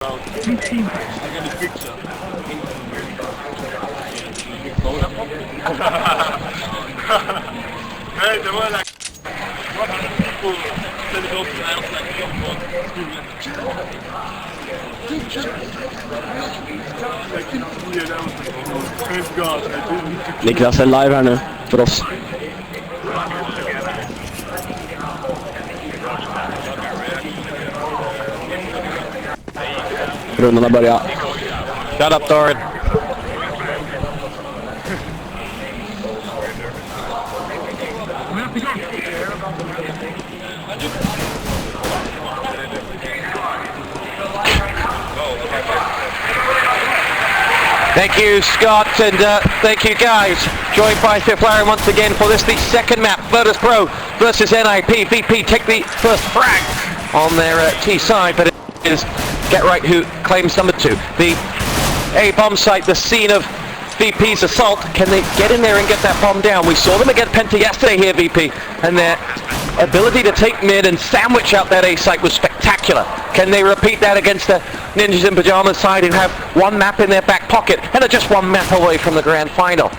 I got a picture. Hey, there were like 100 people standing up and I was like, thank God, I didn't. Niklas är live här nu för oss. Rundorna börjar. Shut up, Doran. Thank you, Scott, and thank you, guys. Joined by Fifth Larry once again for this, the second map, Virtus.Pro versus NiP. VP take the first frag on their T side, but it is Get Right who claims number 2. The A bomb site, the scene of VP's assault. Can they get in there and get that bomb down? We saw them against Penta yesterday here, VP, and their ability to take mid and sandwich out that A site was spectacular. Can they repeat that against the Ninjas in Pajamas side and have one map in their back pocket and are just one map away from the grand final?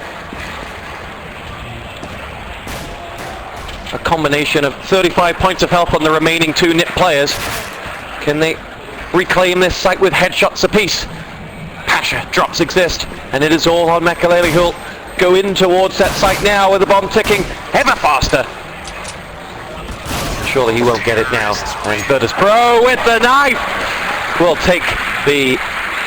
A combination of 35 points of health on the remaining 2 NiP players. Can they reclaim this site with headshots apiece? Pasha drops exist, and it is all on Makaleli, who'll go in towards that site now with the bomb ticking ever faster. Surely he won't get it now. And Virtus.Pro with the knife will take the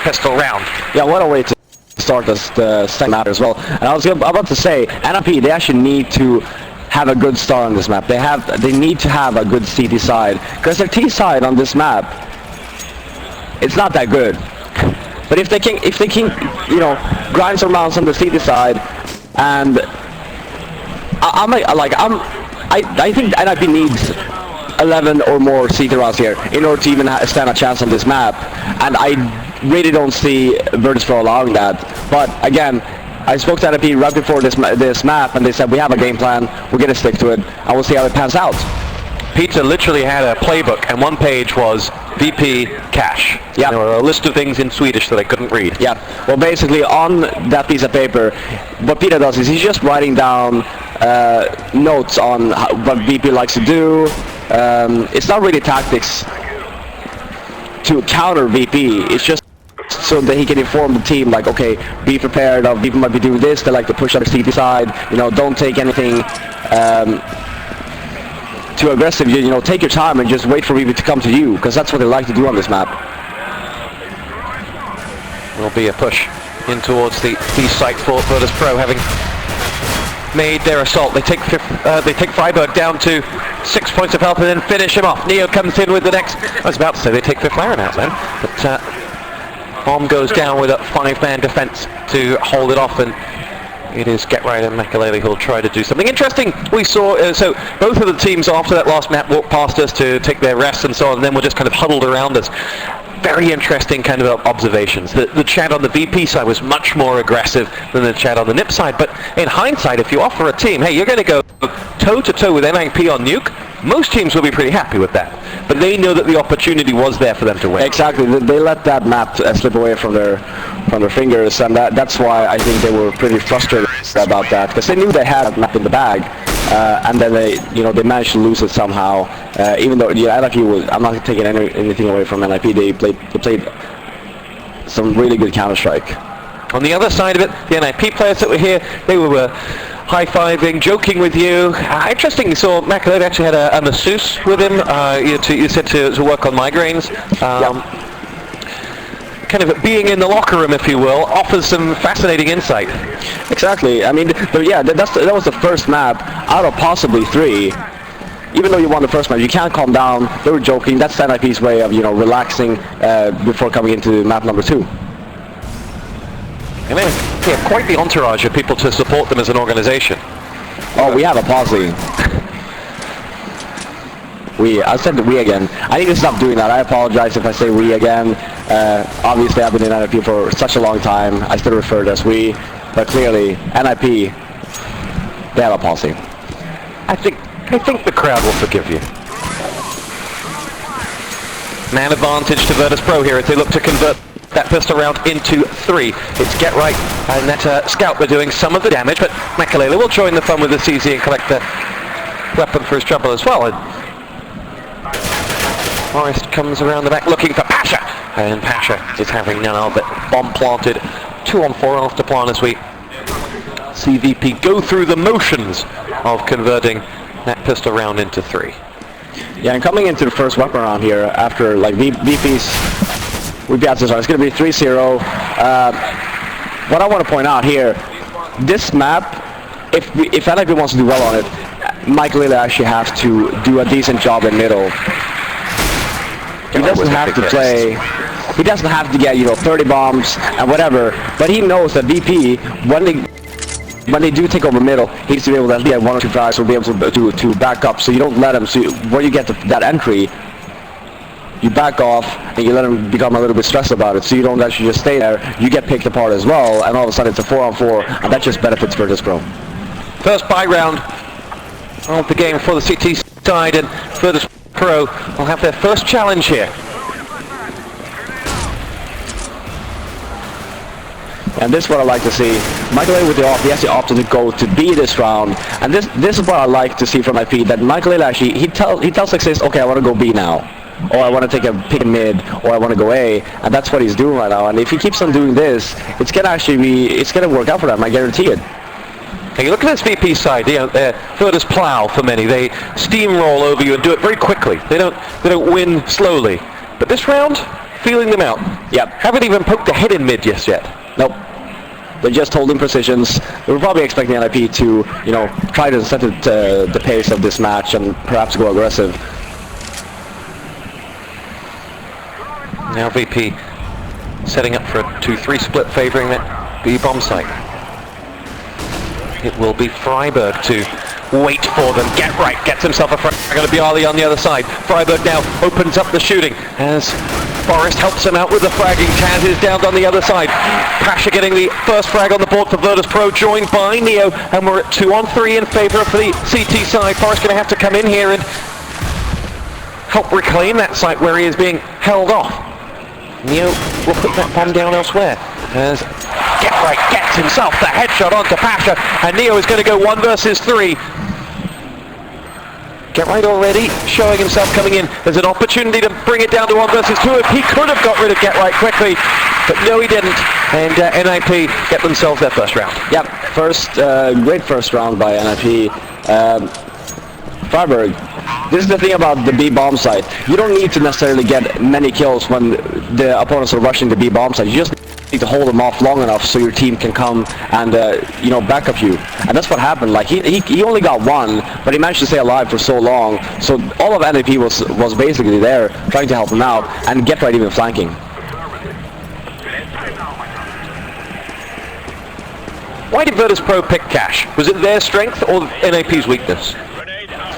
pistol round. Yeah, what a way to start this second map as well. And I was about to say, NiP, they actually need to have a good start on this map. They need to have a good CT side, because their T side on this map, it's not that good. But if they can, you know, grind some rounds on the CT side, and I think NiP needs 11 or more CT rounds here in order to even stand a chance on this map, and I really don't see Virtus.Pro allowing that. But again, I spoke to NiP right before this map, and they said we have a game plan, we're gonna stick to it, and we'll see how it pans out. Pizza literally had a playbook, and one page was VP cash. Yeah. There were a list of things in Swedish that I couldn't read. Yeah. Well, basically on that piece of paper, what Peter does is he's just writing down notes on what VP likes to do. It's not really tactics to counter VP. It's just so that he can inform the team, like, okay, be prepared. VP might be doing this. They like to push on the CT side. You know, don't take anything too aggressive. You know, take your time and just wait for VP to come to you, because that's what they like to do on this map. Will be a push in towards the B site for Virtus.Pro, having made their assault. They take Freiburg down to 6 points of health and then finish him off. Neo comes in with the next. I was about to say they take Fifth Laren out then, but bomb goes down with a 5-man defense to hold it off, and it is Get Right and Makaleli who'll try to do something interesting. We saw, so both of the teams after that last map walked past us to take their rest and so on, and then were just kind of huddled around us. Very interesting kind of observations. The chat on the VP side was much more aggressive than the chat on the NiP side, but in hindsight, if you offer a team, hey, you're going to go toe-to-toe with NiP on Nuke, most teams will be pretty happy with that. But they know that the opportunity was there for them to win. Exactly. They let that map slip away from their fingers, and that's why I think they were pretty frustrated about that, because they knew they had that map in the bag, and then they managed to lose it somehow. Even though NiP was, I'm not taking anything away from NiP. They played some really good Counter-Strike. On the other side of it, the NiP players that were here, they were high-fiving, joking with you. Interesting, you saw Makaleli actually had a masseuse with him. You said to work on migraines. Kind of being in the locker room, if you will, offers some fascinating insight. Exactly. I mean, yeah, that was the first map out of possibly 3. Even though you won the first match, you can't calm down. They were joking. That's NiP's way of, relaxing before coming into map number 2. And they have quite the entourage of people to support them as an organization. Oh, we have a posse. I said we again. I need to stop doing that. I apologize if I say we again. Obviously, I've been in NiP for such a long time. I still refer to as we, but clearly, NiP, they have a posse. I think the crowd will forgive you. Man advantage to Virtus.Pro here as they look to convert that pistol round into 3. It's Get Right and that Scout were doing some of the damage, but Makalele will join the fun with the CZ and collect the weapon for his trouble as well. And Forrest comes around the back looking for Pasha, and Pasha is having none of it. Bomb planted, 2-on-4 after plan as we see VP go through the motions of converting that pistol round into 3. Yeah, and coming into the first weapon round here, after like VP's, we got this one. It's going to be 3-0. What I want to point out here, this map, if NiP wants to do well on it, Makalele actually has to do a decent job in middle. He doesn't have to play. He doesn't have to get 30 bombs and whatever. But he knows that VP, when they do take over middle, he needs to be able to get 1 or 2 frags or be able to back up. So you don't let him. So when you get that entry, you back off and you let him become a little bit stressed about it. So you don't actually just stay there. You get picked apart as well, and all of a sudden it's a 4-on-4, and that just benefits Virtus.Pro. First buy round of the game for the CT side, and Virtus.Pro will have their first challenge here. And this is what I like to see. Makalele with the off, he actually opted to go to B this round. And this is what I like to see from NiP, that Makalele actually, he tells Success, okay, I want to go B now. Or I want to take a pick in mid, or I want to go A. And that's what he's doing right now. And if he keeps on doing this, it's going to work out for them, I guarantee it. Hey, look at this VP side. They're Virtus plow for many. They steamroll over you and do it very quickly. They don't win slowly. But this round, feeling them out. Yep. Haven't even poked a head in mid just yet. Nope. They're just holding positions. They were probably expecting NiP to, try to set the pace of this match and perhaps go aggressive. Now VP setting up for a 2-3 split, favoring that B bomb site. It will be Freiberg to wait for them. Get Right gets himself a frag. Going to be Ali on the other side. Freiberg now opens up the shooting as Forrest helps him out with the fragging. Taz is down on the other side. Pasha getting the first frag on the board for Virtus.Pro, joined by Neo, and we're at 2-on-3 in favor for the CT side. Forrest going to have to come in here and help reclaim that site where he is being held off. Neo will put that bomb down elsewhere as Get Right gets himself the headshot onto Pasha, and Neo is going to go 1 versus 3. Get Right already showing himself coming in. There's an opportunity to bring it down to 1 versus 2 if he could have got rid of Get Right quickly, but no, he didn't. And NiP get themselves their first round. Yep, great first round by NiP. Freiberg, this is the thing about the B bomb site. You don't need to necessarily get many kills when the opponents are rushing the B bomb site. You just need to hold them off long enough so your team can come and back up you. And that's what happened. Like he only got 1, but he managed to stay alive for so long. So all of NiP was basically there trying to help him out and Get Right even flanking. Why did Virtus.Pro pick Cash? Was it their strength or NiP's weakness?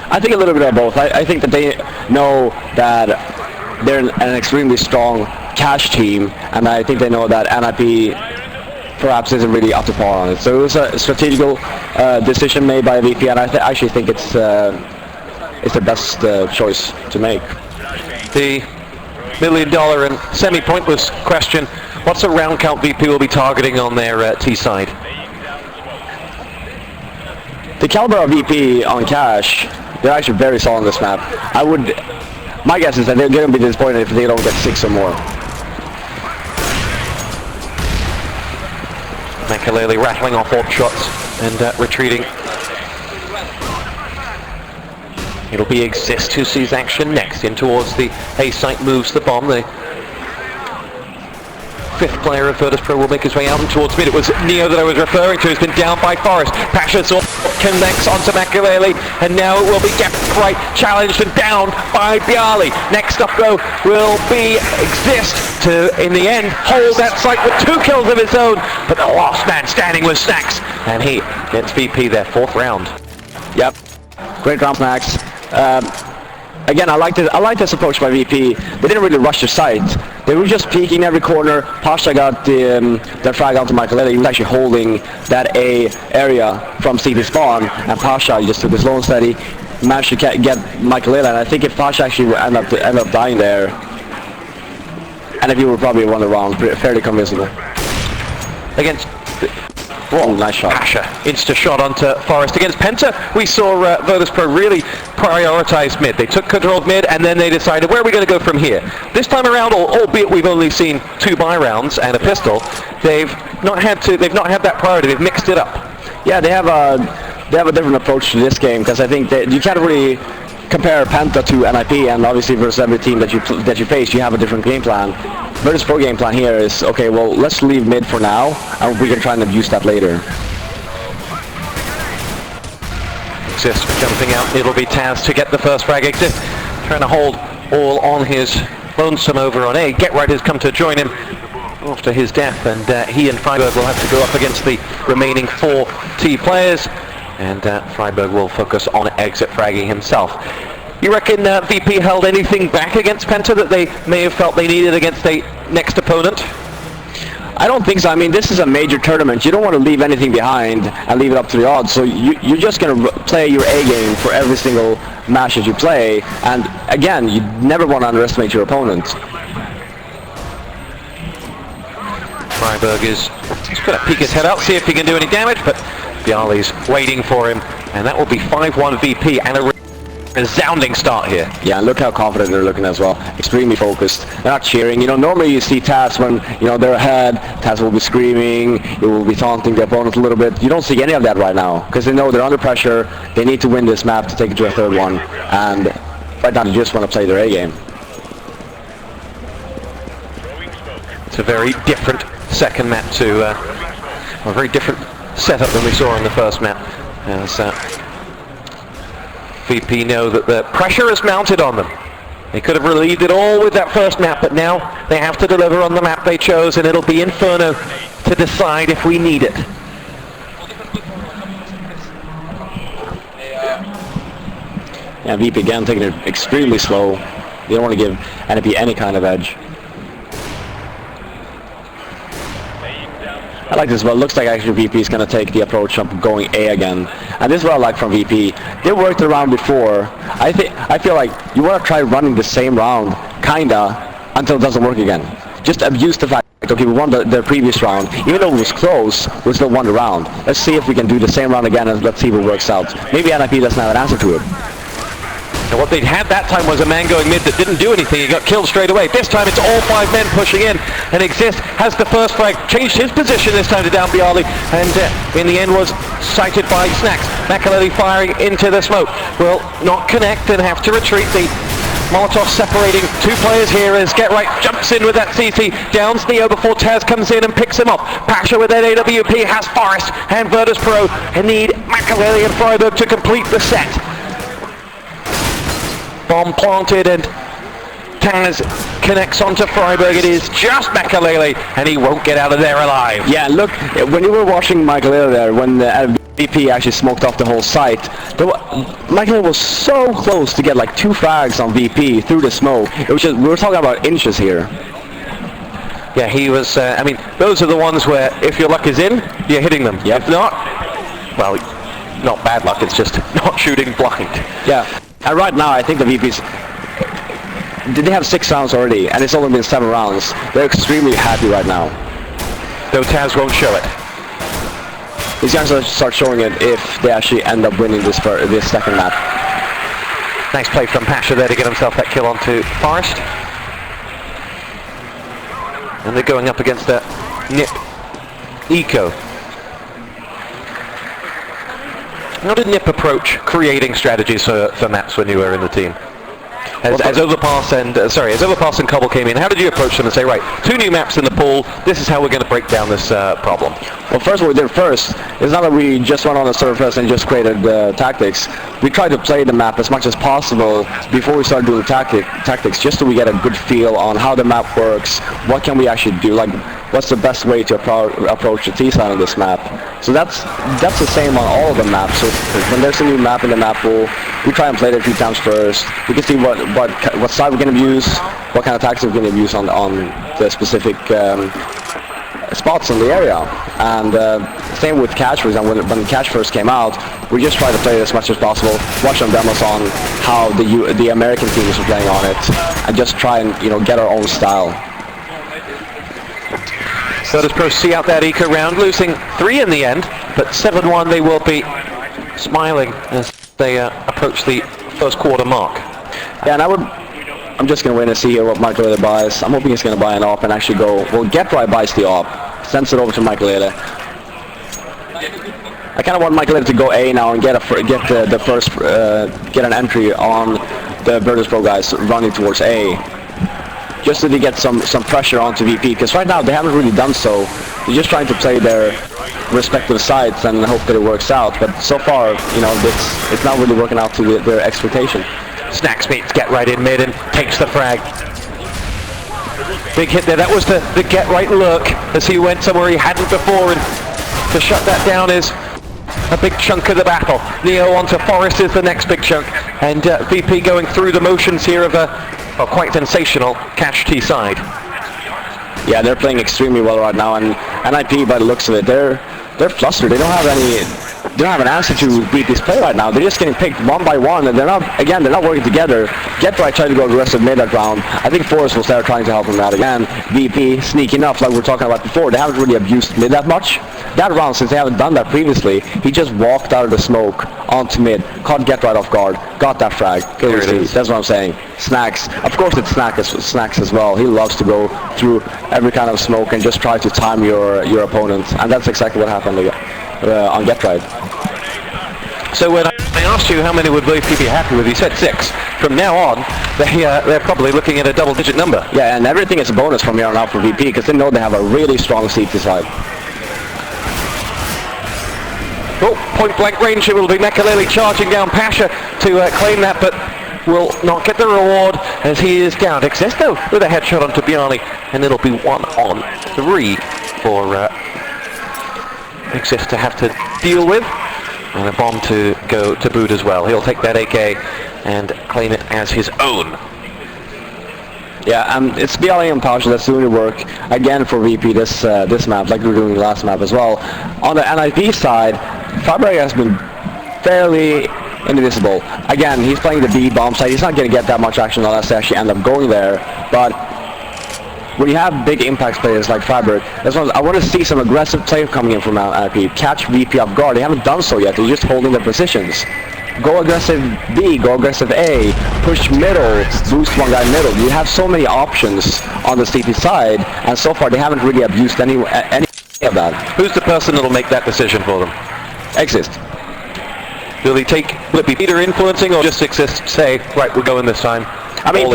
I think a little bit of both. I think that they know that they're an extremely strong cash team, and I think they know that NiP perhaps isn't really up to par on it. So it was a strategical decision made by VP, and I actually think it's the best choice to make. The $1 million and semi-pointless question, what's the round count VP will be targeting on their T side? The caliber of VP on cash, they're actually very solid on this map. My guess is that they're going to be disappointed if they don't get 6 or more. Makalele rattling off AWP shots and retreating. It'll be Exist who sees action next. In towards the A site moves the bomb. The 5th player of Virtus.Pro will make his way out and towards mid. It was Neo that I was referring to, has been down by Forrest. Pasha connects onto Makalele, and now it will be Get Right challenged and down by Bialy. Next up though will be Exist to, in the end, hold that site with 2 kills of his own, but the last man standing was Snacks, and he gets VP their 4th round. Yep, great round, Snacks. Again, I like this approach by VP. They didn't really rush the site. They were just peeking every corner. Pasha got the frag onto Makalele. He was actually holding that A area from CT spawn, and Pasha just took his low and steady, managed to get Makalele. And I think if Pasha actually would end up dying there, NiP will probably won the round fairly convincingly. Against Whoa, nice shot. Pasha, insta shot onto Forest. Against Penta, we saw Virtus.Pro really prioritize mid. They took control of mid and then they decided where are we going to go from here. This time around, albeit we've only seen 2 buy rounds and a pistol, they've not had that priority. They've mixed it up. Yeah, they have a different approach to this game because I think that you can't really compare Penta to NiP, and obviously versus every team that you face, you have a different game plan. Virtus.Pro game plan here is, okay, well, let's leave mid for now, and we can try and abuse that later. Exist jumping out, it'll be Taz to get the first frag. Exist trying to hold all on his lonesome over on A. Get Right has come to join him after his death, and he and Freiburg will have to go up against the remaining 4 T players, and Freiburg will focus on exit fragging himself. You reckon VP held anything back against Penta that they may have felt they needed against a next opponent? I don't think so. I mean, this is a major tournament. You don't want to leave anything behind and leave it up to the odds. So you're just going to play your A game for every single match that you play. And again, you never want to underestimate your opponent. Freiburg is going to peek his head out, see if he can do any damage, but Bialy's waiting for him, and that will be 5-1 VP and a resounding start here. Yeah, and look how confident they're looking as well. Extremely focused. They're not cheering. You know, normally you see Taz when, you know, they're ahead, Taz will be screaming, he will be taunting the opponent a little bit. You don't see any of that right now, because they know they're under pressure, they need to win this map to take it to a 3rd one, and right now they just want to play their A game. It's a very different second map to, a very different setup than we saw in the first map. As VP know that the pressure is mounted on them. They could have relieved it all with that first map, but now they have to deliver on the map they chose, and it'll be Inferno to decide if we need it. Yeah, VP again taking it extremely slow. They don't want to give NiP any kind of edge. I like this, but it looks like actually VP is going to take the approach of going A again. And this is what I like from VP. They worked around before. I feel like you want to try running the same round, kinda, until it doesn't work again. Just abuse the fact, okay, we won the previous round. Even though it was close, we still won the round. Let's see if we can do the same round again, and let's see if it works out. Maybe NiP doesn't have an answer to it. And what they'd had that time was a man going mid that didn't do anything. He got killed straight away. This time it's all 5 men pushing in, and Exist has the first frag, changed his position this time to down Bialy, and in the end was sighted by Snacks. Makaleli firing into the smoke. Will not connect and have to retreat. The Molotov separating 2 players here as Get Right jumps in with that CT, downs Neo before Taz comes in and picks him up. Pasha with that AWP has Forest and Virtus.Pro, and need Makaleli and Freiburg to complete the set. Bomb planted, and Taz connects onto Freiburg. It is just Makaleli, and he won't get out of there alive. Yeah, look, when you were watching Makaleli there, when VP actually smoked off the whole site, Makaleli was so close to get like 2 frags on VP through the smoke. It was just, we were talking about inches here. Yeah, he was, I mean, those are the ones where if your luck is in, you're hitting them. Yep. If not, well, not bad luck, it's just not shooting blind. Yeah. And right now, I think the VPs, they have 6 rounds already, and it's only been 7 rounds. They're extremely happy right now. Though Taz won't show it. He's going to start showing it if they actually end up winning this second map. Nice play from Pasha there to get himself that kill onto Forest. And they're going up against a NiP Eco. How did NiP approach creating strategies for maps when you were in the team? As Overpass and Cobble came in, how did you approach them and say, right, 2 new maps in the pool, this is how we're going to break down this problem? Well, first what we did first, it's not that we just went on the surface and just created tactics. We tried to play the map as much as possible before we started doing tactics, just so we get a good feel on how the map works, what can we actually do, like what's the best way to approach the T-side on this map. So that's the same on all of the maps. So when there's a new map in the map pool, we try and play it a few times first. We can see what side we're going to use, what kind of tactics we're going to use on the specific spots in the area. And same with Catch, for example. When Catch first came out, we just tried to play it as much as possible, watch some demos on how the American teams are playing on it, and just try and get our own style. Virtus.Pro see out that eco round, losing 3 in the end, but 7-1 they will be smiling as they approach the first quarter mark. Yeah, and I'm just going to wait and see here what Michael buys. I'm hoping he's going to buy an op and actually go, well, Get Right buys the op, sends it over to Michael. I kind of want Michael to go A now and get an entry on the Virtus.Pro guys running towards A, just so they get some pressure onto VP, because right now they haven't really done so. They're just trying to play their respective sides and hope that it works out, but so far, you know, it's not really working out to their expectation. Snacks meets Get Right in mid and takes the frag. Big hit there. That was the Get Right look as he went somewhere he hadn't before, and to shut that down is a big chunk of the battle. Neo onto Forest is the next big chunk, and VP going through the motions here of a quite sensational Cash T side. Yeah, they're playing extremely well right now, and NiP, by the looks of it, they're flustered. They don't have an answer to VP's play right now. They're just getting picked one by one, and they're not working together. Get Right tried to go aggressive mid that round. I think Forrest was there trying to help him out again. VP sneaking up, like we were talking about before. They haven't really abused mid that much. That round, since they haven't done that previously, he just walked out of the smoke onto mid, caught Get Right off guard, got that frag. There it is. That's what I'm saying. Snacks. Of course it's Snacks as well. He loves to go through every kind of smoke and just try to time your opponent. And that's exactly what happened on Get Right. So when I asked you how many would VP be happy with, you said 6. From now on, they're probably looking at a double-digit number. Yeah, and everything is a bonus from here on out for VP, because they know they have a really strong CT side. Oh, point-blank range, it will be Mekalele charging down Pasha to claim that, but will not get the reward as he is down. Existo with a headshot onto Bjarni, and it'll be 1-on-3 for Exist to have to deal with. And a bomb to go to Boot as well. He'll take that AK and claim it as his own. Yeah, it's Bjarni and Pasha that's doing the work again for VP this map, like we were doing the last map as well. On the NiP side, Faberg has been fairly invisible. Again, he's playing the B bomb side. He's not going to get that much action unless they actually end up going there. But when you have big impact players like Faberg, I want to see some aggressive play coming in from NiP. Catch VP off guard. They haven't done so yet. They're just holding their positions. Go aggressive B, go aggressive A, push middle, boost one guy middle. You have so many options on the CT side, and so far they haven't really abused any of that. Who's the person that'll make that decision for them? Exist. Will it be Peter influencing, or just Exist say, right, we're going this time? I mean,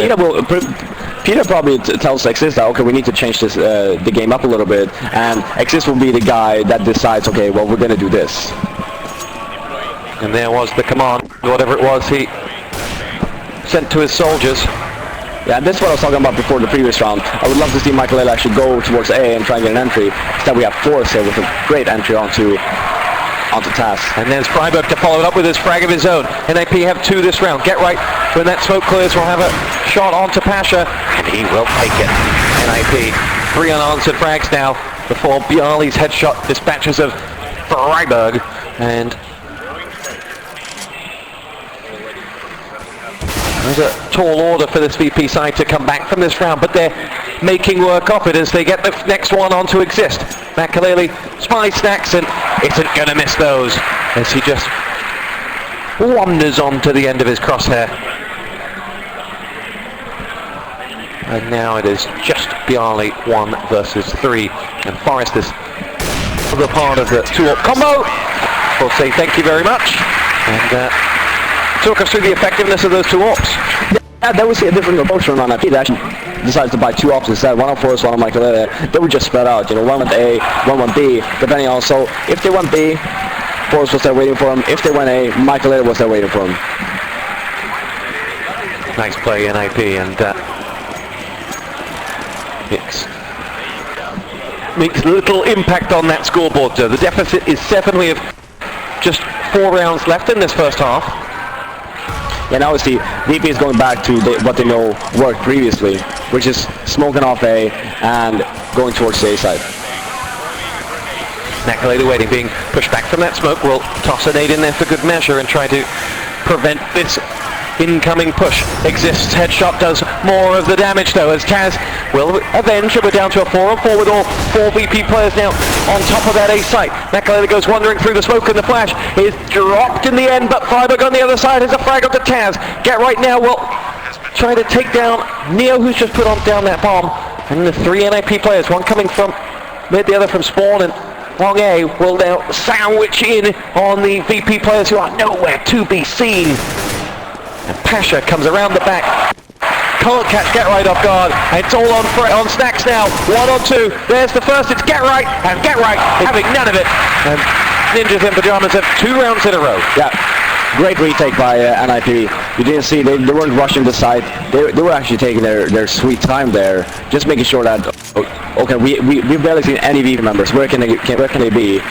Peter probably tells Exist that, okay, we need to change this the game up a little bit, and Exist will be the guy that decides, okay, well, we're going to do this. And there was the command, whatever it was he sent to his soldiers. Yeah, this is what I was talking about before the previous round. I would love to see Michael actually go towards A and try and get an entry. Instead we have Forrest here with a great entry onto task. And there's Freiburg to follow it up with his frag of his own. NiP have 2 this round. Get Right, when that smoke clears, will have a shot onto Pasha, and he will take it. NiP, 3 unanswered frags now before Bjarni's headshot dispatches of Freiburg. And there's a tall order for this VP side to come back from this round, but they're making work of it as they get the next one on to Exist. Mekalele spies Snacks and isn't going to miss those as he just wanders on to the end of his crosshair. And now it is just Bjarni 1 versus 3, and Forrest is the part of the 2-up combo. We'll say thank you very much, and talk us through the effectiveness of those 2 ops. Yeah, that was a different approach from NiP. They actually decided to buy 2 ops instead. One on Forrest, one on Michael. They were just spread out, you know, one went A, one went B, depending on. So if they went B, Forrest was there waiting for him. If they went A, Michael was there waiting for him. Nice play, NiP, and makes little impact on that scoreboard, though. The deficit is 7. We have just 4 rounds left in this first half. And obviously, VP is going back to what they know worked previously, which is smoking off A and going towards the A side. Mekalele waiting, being pushed back from that smoke. Will toss a nade in there for good measure and try to prevent this incoming push exists. Headshot does more of the damage though, as Taz will avenge. We're down to a 4-on-4 with all 4 VP players now on top of that A site. Makalele goes wandering through the smoke, and the flash is dropped in the end, but Freiburg on the other side has a frag onto Taz. Get right now will try to take down Neo, who's just put down that bomb. And the 3 NiP players, one coming from mid, the other from spawn, and Long A will now sandwich in on the VP players who are nowhere to be seen. And Pasha comes around the back. Can't catch Get Right off guard. And it's all on Snacks now. 1 on 2. There's the first. It's Get Right. And Get Right having none of it. And Ninjas in Pajamas have 2 rounds in a row. Yeah. Great retake by NiP. You didn't see, they weren't rushing the side. They were actually taking their sweet time there, just making sure that, okay, we've barely seen any VP members. Where can they be?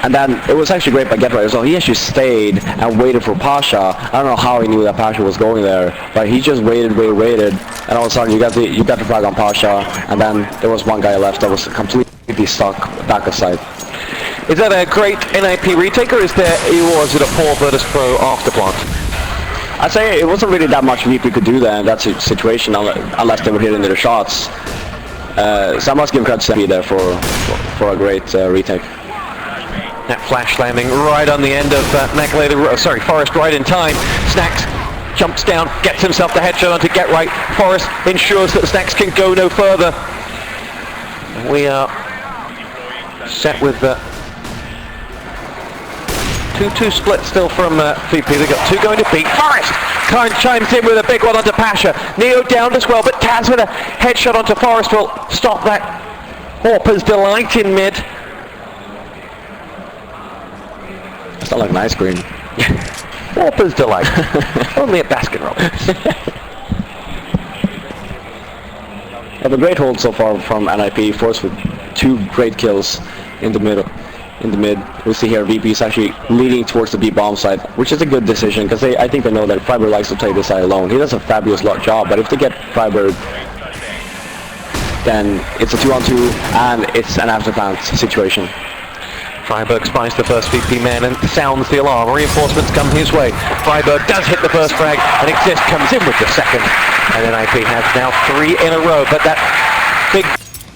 And then it was actually great by Get Right as well. He actually stayed and waited for Pasha. I don't know how he knew that Pasha was going there, but he just waited, and all of a sudden you got the flag on Pasha, and then there was one guy left that was completely stuck back of side. Is that a great NiP retake, or was it a poor Virtus.Pro afterplant? I'd say it wasn't really that much VP could do there in that situation unless they were hitting their shots. So I must give credit to NiP there for a great retake. That flash landing right on the end of Forrest right in time. Snacks jumps down, gets himself the headshot onto Get Right. Forrest ensures that Snacks can go no further. We are set with 2-2 split still from VP. They've got 2 going to beat. Forrest chimes in with a big one onto Pasha. Neo down as well, but Taz with a headshot onto Forrest will stop that. Orpa's Delight in mid. It's not like an ice cream. Orpa's Delight. Only at Baskin Robbins. A great hold so far from NiP, forced with 2 great kills in the mid. We see here VP is actually leading towards the B bomb side, which is a good decision because I think they know that Freiburg likes to play this side alone. He does a fabulous job, but if they get Freiburg, then it's a 2-on-2 and it's an afterplant situation. Freiburg spies the first VP man and sounds the alarm. Reinforcements come his way. Freiburg does hit the first frag, and Exist comes in with the second. And then NiP has now 3 in a row, but that big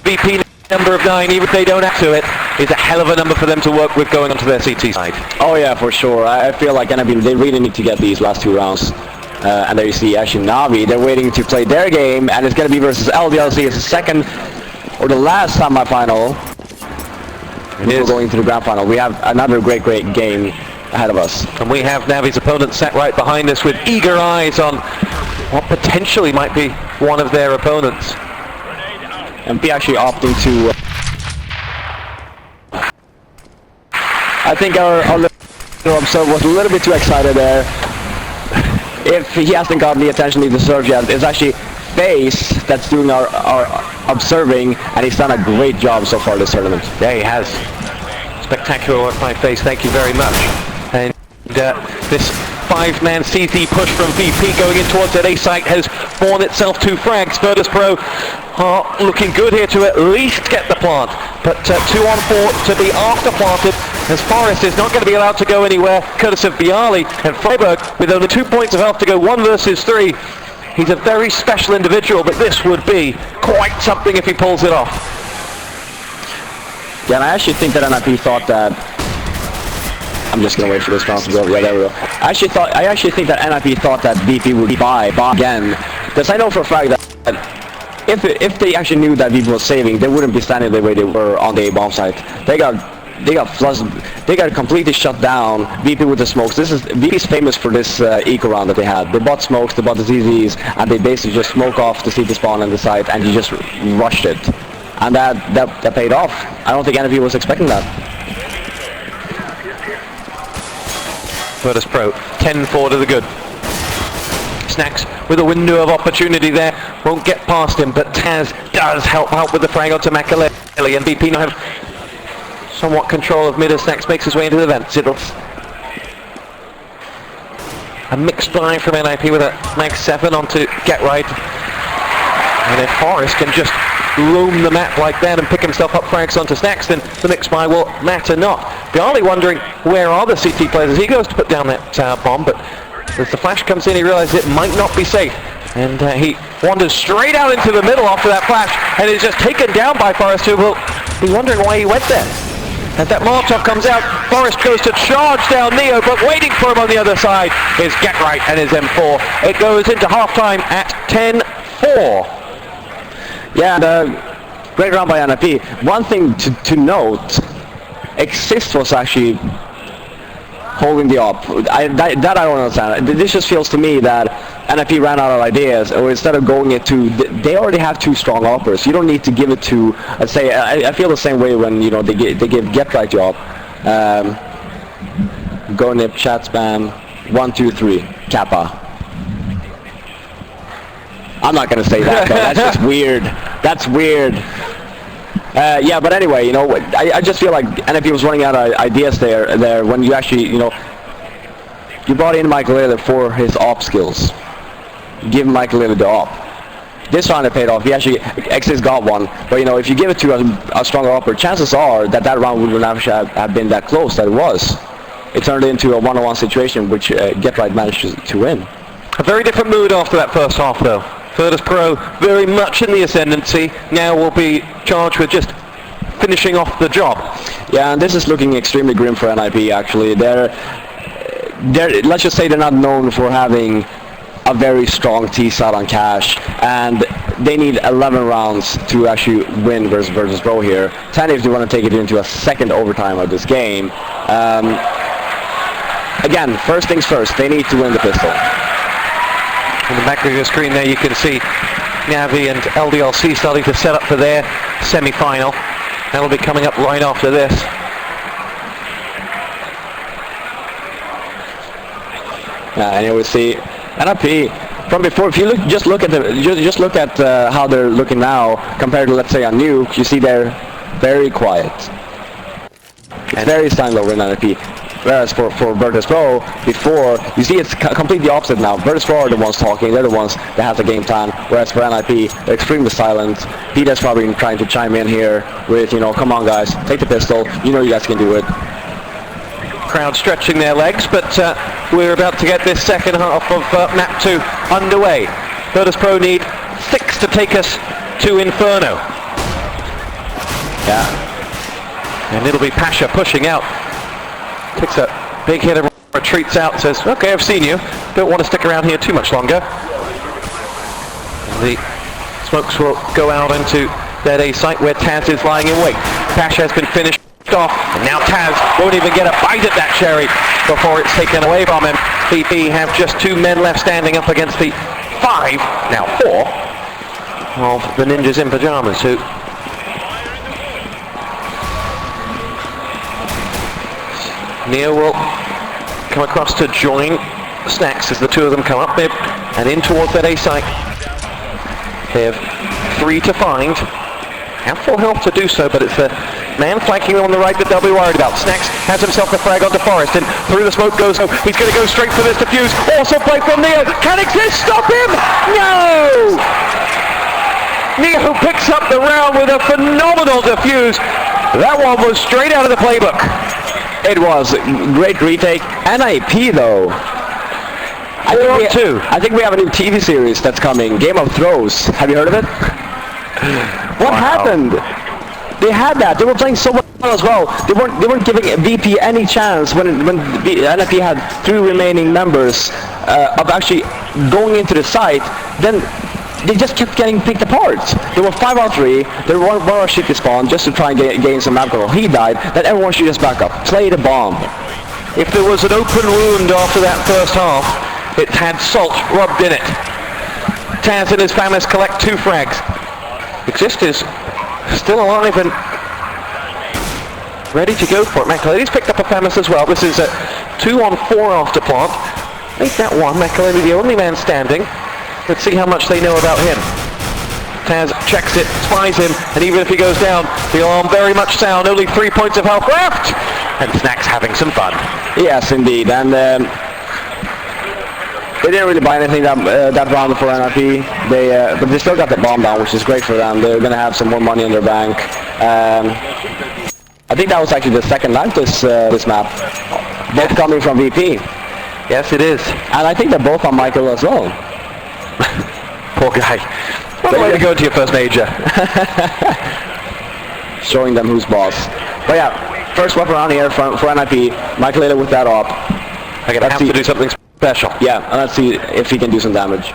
VP number of 9, even if they don't add to it, is a hell of a number for them to work with going onto their CT side. Oh yeah, for sure. I feel like NiP, they really need to get these last 2 rounds. And there you see actually Navi, they're waiting to play their game, and it's going to be versus LDLC. It's the second or the last semi-final. We're going to the grand final. We have another great game ahead of us. And we have Navi's opponent sat right behind us with eager eyes on what potentially might be one of their opponents. And be actually opting to... I think our observer was a little bit too excited there. If he hasn't gotten the attention he deserves yet, it's actually Face that's doing our observing, and he's done a great job so far this tournament. Yeah, he has. Spectacular work by Face, thank you very much. And this 5-man CT push from VP going in towards that A site has borne itself 2 frags. Virtus.Pro are looking good here to at least get the plant, but 2 on 4 to be after planted, as Forrest is not going to be allowed to go anywhere, courtesy of Bialy, and Freiburg with only 2 points of health to go 1 versus 3. He's a very special individual, but this would be quite something if he pulls it off. Yeah, and I actually think that NiP thought that... I'm just going to wait for this round to go. Yeah, there we go. I actually think that NiP thought that VP would buy again. Because I know for a fact that if they actually knew that VP was saving, they wouldn't be standing the way they were on the A-bomb site. They got flushed, they got completely shut down. VP with the smokes. VP's famous for this eco round that they had. They bought smokes, they bought the ZZs, and they basically just smoke off the CT spawn on the site, and he just rushed it. And that paid off. I don't think NiP was expecting that. Virtus.Pro, 10-4 to the good. Snacks with a window of opportunity there. Won't get past him, but Taz does help out with the frag onto Makalele, and VP now have somewhat control of mid as Snacks makes his way into the vents. It'll a mixed buy from NiP with a mag 7 onto Get Right. And if Forrest can just roam the map like that and pick himself up frags onto Snacks, then the mix buy will matter not. Bialy wondering where are the CT players as he goes to put down that bomb, but As the flash comes in, he realizes it might not be safe. And he wanders straight out into the middle after that flash, and is just taken down by Forrest, who will be wondering why he went there. As that Molotov comes out, Forrest goes to charge down Neo, but waiting for him on the other side is Get Right and his M4. It goes into halftime at 10-4. Yeah, and great round by NiP. One thing to note, Exist was actually holding the op. That I don't understand. This just feels to me that NiP ran out of ideas, or instead of going it to, they already have two strong operators. You don't need to give it to, I feel the same way when, you know, they give Get Right the op. Go NiP, chat spam, 1, 2, 3, Kappa. I'm not gonna say that though, that's just weird. That's weird. Yeah, but anyway, you know, I just feel like NiP was running out of ideas there when you actually, you know, you brought in Michael Lillard for his op skills. Give Michael Lillard the op. This round it paid off. He actually, Exist got one, but you know, if you give it to a stronger operator, chances are that round would not have been that close that it was. It turned into a one-on-one situation, which Get Right managed to win. A very different mood after that first half, though. Virtus.Pro very much in the ascendancy. Now will be charged with just finishing off the job. Yeah, and this is looking extremely grim for NiP. Actually, they're let's just say they're not known for having a very strong T-side on cash, and they need 11 rounds to actually win versus Virtus.Pro here. 10 if they want to take it into a second overtime of this game. Again, first things first, they need to win the pistol. In the back of your screen there you can see Navi and LDLC starting to set up for their semi-final. That'll be coming up right after this. Yeah, and you will see NiP from before. If you just look at how they're looking now compared to, let's say, a Nuke, you see they're very quiet. It's very silent over in NiP. Whereas for Virtus.Pro, before, you see it's completely opposite now. Virtus.Pro are the ones talking, they're the ones that have the game plan, whereas for NiP, they're extremely silent. Peter's probably trying to chime in here with, you know, come on guys, take the pistol, you know you guys can do it. Crowd stretching their legs, but we're about to get this second half of map 2 underway. Virtus.Pro need 6 to take us to Inferno. Yeah. And it'll be Pasha pushing out. Takes a big hit and retreats out, says, okay, I've seen you. Don't want to stick around here too much longer. The smokes will go out into that A site where Taz is lying in wait. Pasha has been finished off, and now Taz won't even get a bite at that cherry before it's taken away from him. VP have just 2 men left standing up against the 5, now 4, of the ninjas in pajamas who Neo will come across to join Snacks as the two of them come up and in towards that A site. They have 3 to find. Have full health to do so, but it's the man flanking them on the right that they'll be worried about. Snacks has himself the frag onto Forrest, and through the smoke goes. Oh, he's going to go straight for this defuse. Also play from Neo. Can Exist stop him? No! Neo picks up the round with a phenomenal defuse. That one was straight out of the playbook. It was great retake. NiP though. I think we have a new TV series that's coming, Game of Thrones. Have you heard of it? What happened? They had that. They were playing so well as well. They weren't giving VP any chance when NiP had 3 remaining members of actually going into the site. Then they just kept getting picked apart. They were 5 out 3. They were one rush to spawn just to try and gain some map control. He died. Then everyone should just back up. Play the bomb. If there was an open wound after that first half, it had salt rubbed in it. Taz and his FAMAS collect 2 frags. Exist is still alive and ready to go for it. McAlady's picked up a FAMAS as well. This is a 2-on-4 after plant. Make that one. McAlady the only man standing. Let's see how much they know about him. Taz checks it, spies him, and even if he goes down, the alarm very much sound. Only 3 points of health left, and Snacks having some fun. Yes, indeed, and they didn't really buy anything that round for NiP. But they still got the bomb down, which is great for them. They're gonna have some more money in their bank. I think that was actually the second life this map, both coming from VP. Yes, it is. And I think they're both on Michael as well. Poor guy. What a way to go into your first major. Showing them who's boss. But yeah, first weapon around here for NiP. Michael later with that op. I'm gonna have to do something special. Yeah, and let's see if he can do some damage.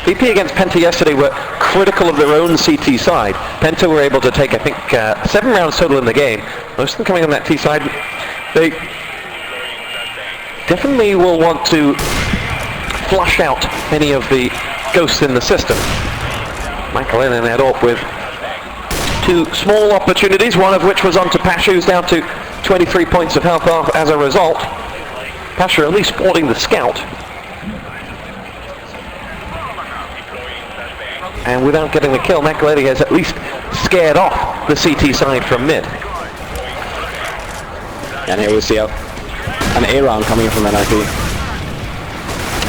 VP against Penta yesterday were critical of their own CT side. Penta were able to take, I think, 7 rounds total in the game. Most of them coming on that T side. They definitely will want to flush out any of the ghosts in the system. Michael in that AWP with 2 small opportunities, one of which was onto Pasha, who's down to 23 points of health as a result. Pasha at least sporting the scout. And without getting the kill, Makaleli has at least scared off the CT side from mid. And here we see an A round coming in from NiP.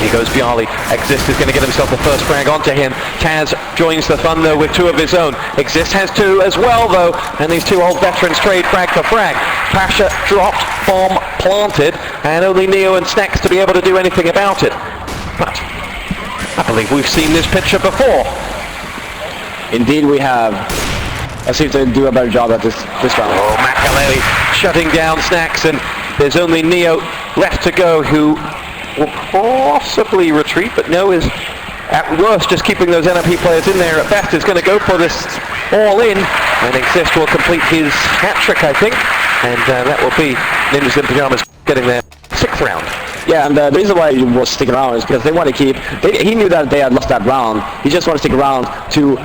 Here goes Bialy. Exist is going to get himself the first frag onto him. Taz joins the fun though with 2 of his own. Exist has 2 as well though, and these 2 old veterans trade frag for frag. Pasha dropped, bomb planted, and only Neo and Snacks to be able to do anything about it. But I believe we've seen this picture before. Indeed we have. Let's see if they do a better job at this round. Oh, Makaleli shutting down Snacks, and there's only Neo left to go, who will possibly retreat, but no is at worst just keeping those NiP players in there. At best is going to go for this all in, and Exist will complete his hat trick, I think, and that will be Ninjas in Pyjamas getting their 6th round. Yeah, and the reason why he was sticking around is because they want to keep... he knew that they had lost that round. He just wanted to stick around to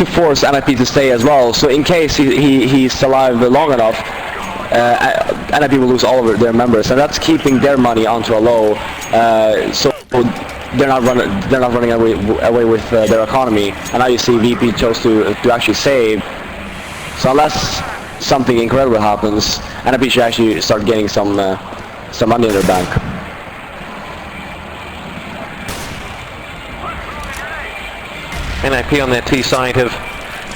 force NiP to stay as well. So in case he's alive long enough, NiP will lose all of their members, and that's keeping their money onto a low. So they're not running away with their economy. And now you see VP chose to actually save. So unless something incredible happens, NiP should actually start getting some money in their bank. NiP on their T side have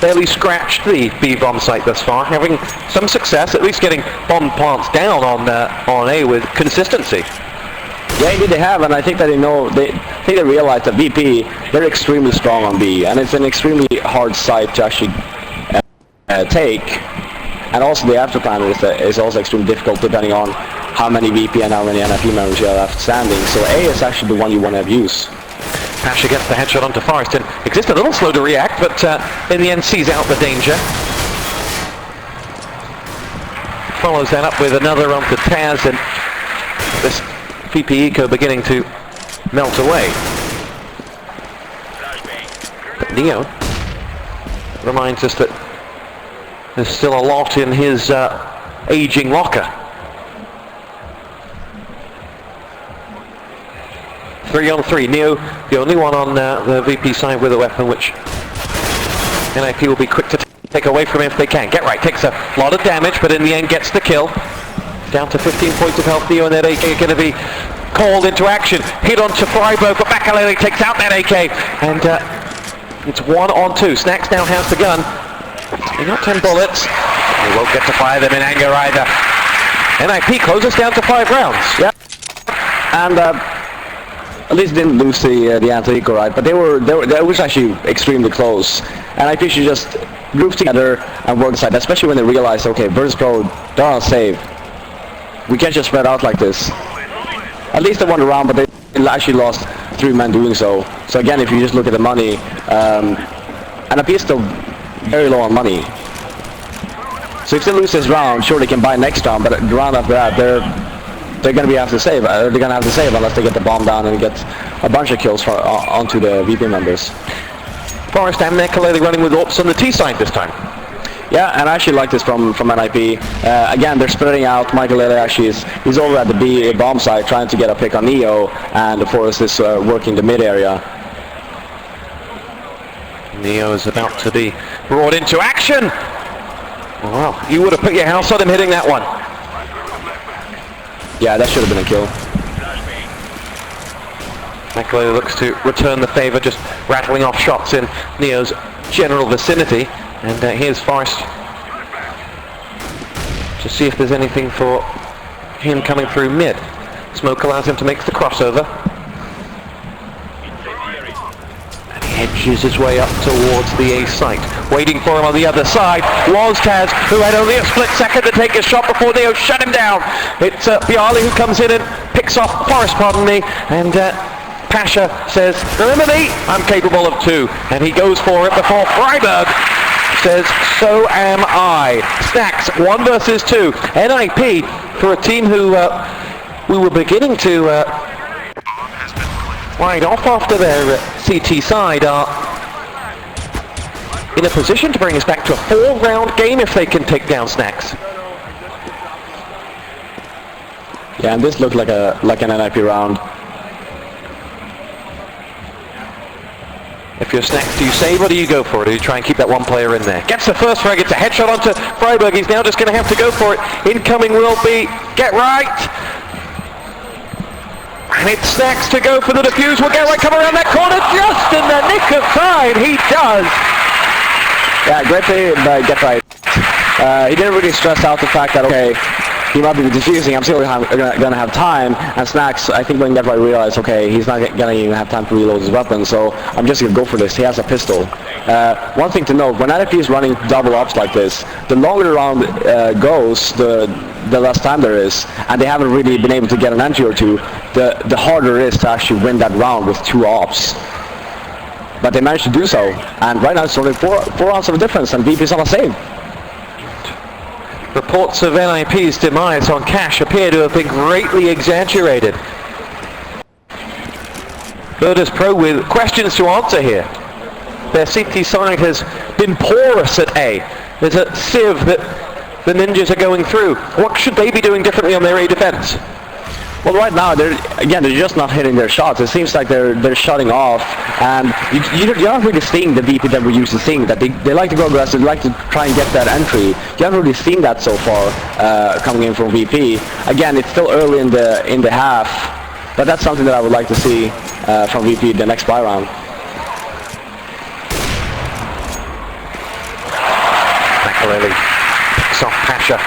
barely scratched the B bomb site thus far, having some success, at least getting bomb plants down on A with consistency. Yeah, indeed they have, and I think that they realize that VP, they're extremely strong on B, and it's an extremely hard site to actually take. And also the after plan is also extremely difficult depending on how many VP and how many NiP members you have left standing. So A is actually the one you want to have use. Pasha gets the headshot onto Forrest, and Exist a little slow to react, but in the end sees out the danger. Follows that up with another onto Taz, and this VP eco beginning to melt away. But Neo reminds us that there's still a lot in his aging locker. 3 on 3. Neo, the only one on the VP side with a weapon, which NiP will be quick to take away from him if they can. Get right, takes a lot of damage, but in the end gets the kill. Down to 15 points of health. Neo and that AK are going to be called into action. Hit onto Freiburg, but Makaleli takes out that AK, and it's 1 on 2. Snacks now has the gun. He got 10 bullets. He won't get to fire them in anger either. NiP closes down to 5 rounds. Yeah, and at least didn't lose the anti-eco, right? But they was actually extremely close. And I think you just group together and work aside, especially when they realize, okay, Virtus.Pro, they're on save. We can't just spread out like this. At least they won the round, but they actually lost 3 men doing so. So again, if you just look at the money, NiP is still very low on money. So if they lose this round, sure they can buy next round, but the round after that, they're going to have to save. They're going to have to save unless they get the bomb down and get a bunch of kills onto the VP members. Forrest and Makaleli running with AWPs on the T side this time. Yeah, and I actually like this from NiP. Again, they're spreading out. Makaleli actually he's over at the B bomb side trying to get a pick on Neo, and Forrest is working the mid area. Neo is about to be brought into action. Well, you would have put your house on him hitting that one. Yeah, that should have been a kill. Makaleli looks to return the favor, just rattling off shots in Neo's general vicinity. And here's Forrest to see if there's anything for him coming through mid. Smoke allows him to make the crossover. And he edges his way up towards the A site. Waiting for him on the other side was Taz, who had only a split second to take his shot before Neo shut him down. It's Bialy who comes in and picks off Forrest, pardon me, and Pasha says, remember me, I'm capable of 2. And he goes for it before Freiburg says, so am I. Snacks, 1 versus 2. NiP, for a team who we were beginning to ride off after their CT side, are in a position to bring us back to a 4-round game if they can take down Snacks. Yeah, and this looked like an NiP round. If you're Snacks, do you save or do you go for it? Or do you try and keep that one player in there? Gets the first frag, gets a headshot onto Freiburg. He's now just going to have to go for it. Incoming will be Get Right. And it's Snacks to go for the defuse. Will Get Right come around that corner just in the nick of time. He does. Yeah, great play by Get Right. He didn't really stress out the fact that, okay, he might be defusing, I'm still gonna have time, and Snacks, I think when Get Right realized, okay, he's not gonna even have time to reload his weapon, so I'm just gonna go for this. He has a pistol. One thing to note, when NiP is running double ops like this, the longer the round goes, the less time there is, and they haven't really been able to get an entry or 2, the harder it is to actually win that round with 2 ops. But they managed to do so, and right now it's only 4 rounds of a difference, and VP's on a save. Reports of NiP's demise on Cash appear to have been greatly exaggerated. Virtus.Pro with questions to answer here. Their CT side has been porous at A. There's a sieve that the Ninjas are going through. What should they be doing differently on their A defense? Well, right now, they're just not hitting their shots. It seems like they're shutting off, and you're not really seeing the VP that we're used to seeing, that they like to go aggressive, they like to try and get that entry. You haven't really seen that so far coming in from VP. Again, it's still early in the half, but that's something that I would like to see from VP the next buy round. Makaleli picks off Pasha.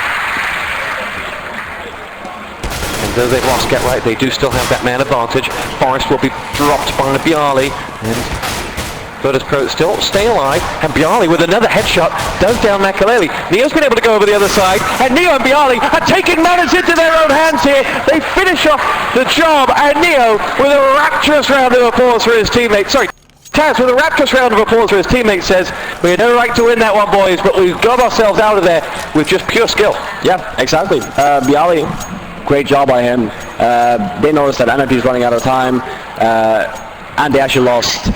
Though they've lost Get Right, they do still have that man advantage. Forrest will be dropped by Bialy, and Virtus.Pro still stay alive, and Bialy with another headshot does down Makaleli. Neo's been able to go over the other side, and Neo and Bialy are taking matters into their own hands here. They finish off the job, and Neo with a rapturous round of applause for his teammates. Sorry, Taz with a rapturous round of applause for his teammates says, we had no right to win that one, boys, but we've got ourselves out of there with just pure skill. Yeah, exactly. Bialy, great job by him. They noticed that NiP is running out of time, and they actually lost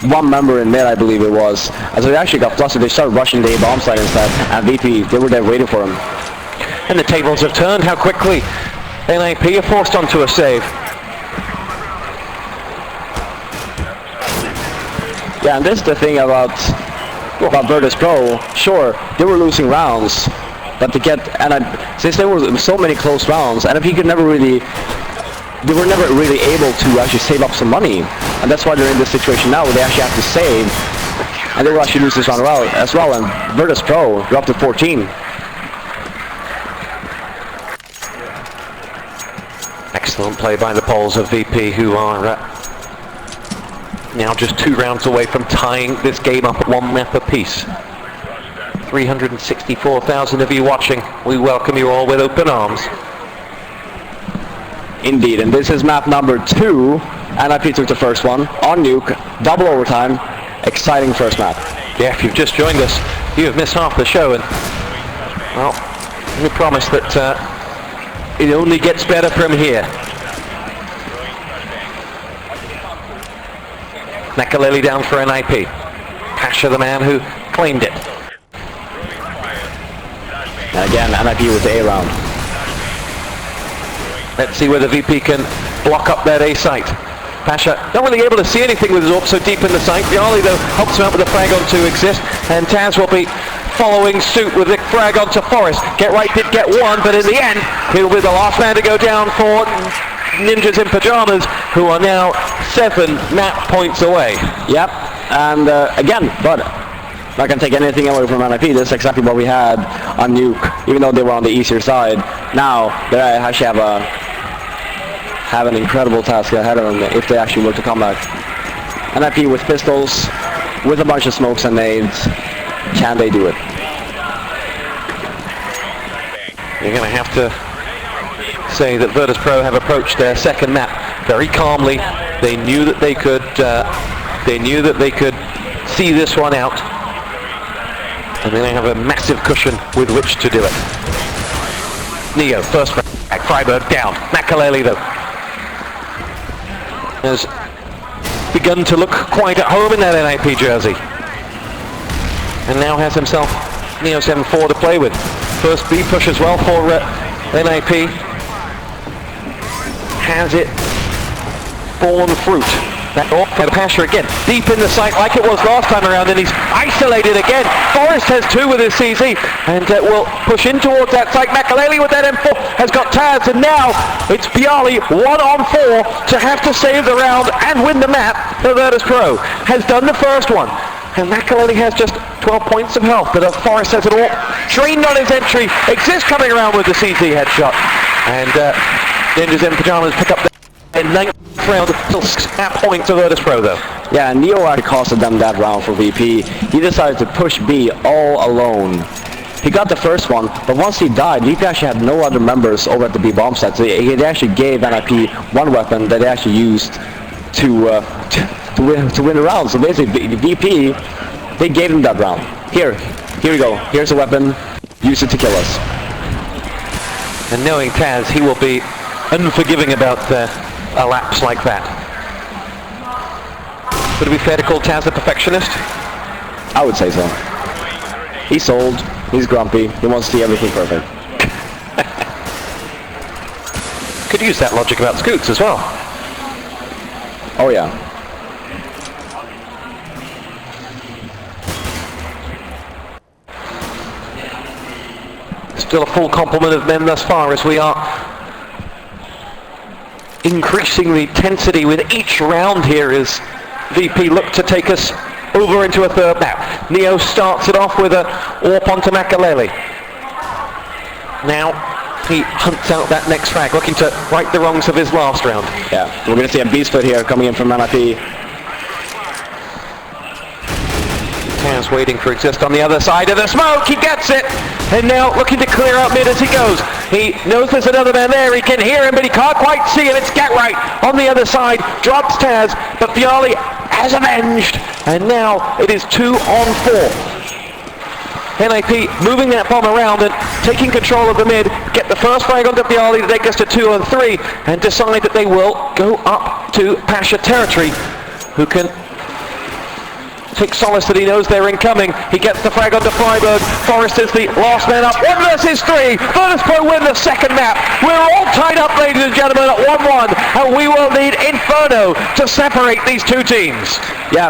1 member in mid, I believe it was. And so they actually got flustered. They started rushing the bomb site instead, and VP, they were there waiting for him. And the tables have turned. How quickly NiP are forced onto a save. Yeah, and this is the thing about Virtus.Pro. Sure, they were losing rounds, but to get, since there were so many close rounds, NiP could never really, they were never really able to actually save up some money, and that's why they're in this situation now where they actually have to save, and they will actually lose this round as well. And Virtus.Pro dropped to 14. Excellent play by the Poles of VP, who are now just 2 rounds away from tying this game up at 1 map apiece. 364,000 of you watching. We welcome you all with open arms. Indeed, and this is map number 2. NiP took the first one on Nuke, double overtime. Exciting first map. Yeah, if you've just joined us, you have missed half the show, and well, we promise that it only gets better from here. Makaleli down for NiP. Pasha, the man who claimed it. And again, NiP with the A round. Let's see whether VP can block up that A site. Pasha not really able to see anything with his AWP so deep in the site. Bialy though helps him out with the frag on to exist, and Taz will be following suit with the frag onto Forrest. Get Right did get 1, but in the end he'll be the last man to go down for Ninjas in Pajamas, who are now 7 map points away. Yep, and again, but Not gonna take anything away from NiP. This is exactly what we had on Nuke, even though they were on the easier side. Now they actually have an incredible task ahead of them if they actually were to come back. NiP with pistols, with a bunch of smokes and nades. Can they do it? You're going to have to say that Virtus.Pro have approached their second map very calmly. They knew that they could. See this one out, and then they have a massive cushion with which to do it. Neo, first frag, Freiburg down. Makaleli though has begun to look quite at home in that NiP jersey, and now has himself Neo 7-4 to play with. First B push as well for NiP. Has it borne fruit? That Pasha again, deep in the sight like it was last time around, and he's isolated again. Forrest has 2 with his CZ, and will push in towards that sight. Makaleli with that M4 has got Taz, and now it's Bialy 1-on-4 to have to save the round and win the map. The Virtus.Pro has done the first one, and Makaleli has just 12 points of health, but Forrest has it all trained on his entry. Exist coming around with the CZ headshot, and Ninjas in Pajamas pick up the 9th round, still snap point to Virtus.Pro though. Yeah, Neo actually costed them that round for VP. He decided to push B all alone. He got the first one, but once he died, VP actually had no other members over at the B bomb site. So he actually gave NiP one weapon that they actually used to win the round. So basically, VP, they gave him that round. Here we go. Here's a weapon. Use it to kill us. And knowing Taz, he will be unforgiving about a lapse like that. Would it be fair to call Taz a perfectionist? I would say so. He's sold. He's grumpy. He wants to see everything perfect. Could use that logic about Scoots as well. Oh yeah. Still a full complement of men thus far as we are increasing the intensity with each round here as VP look to take us over into a third map. Neo starts it off with a AWP onto Makaleli. Now he hunts out that next frag, looking to right the wrongs of his last round. Yeah, we're going to see a beast foot here coming in from NiP. Taz waiting for Exist on the other side of the smoke. He gets it, and now looking to clear out mid as he goes. He knows there's another man there. He can hear him, but he can't quite see him. It's Gatright on the other side. Drops Taz, but Bialy has avenged, and now it is 2-on-4. NiP moving that bomb around and taking control of the mid, get the first frag onto Bialy to take us to 2-on-3, and decide that they will go up to Pasha territory, who can take solace that he knows they're incoming. He gets the frag onto Freiburg. Forrest is the last man up. 1 versus 3. Virtus.Pro win the second map. We're all tied up, ladies and gentlemen, at 1-1, and we will need Inferno to separate these two teams. Yeah.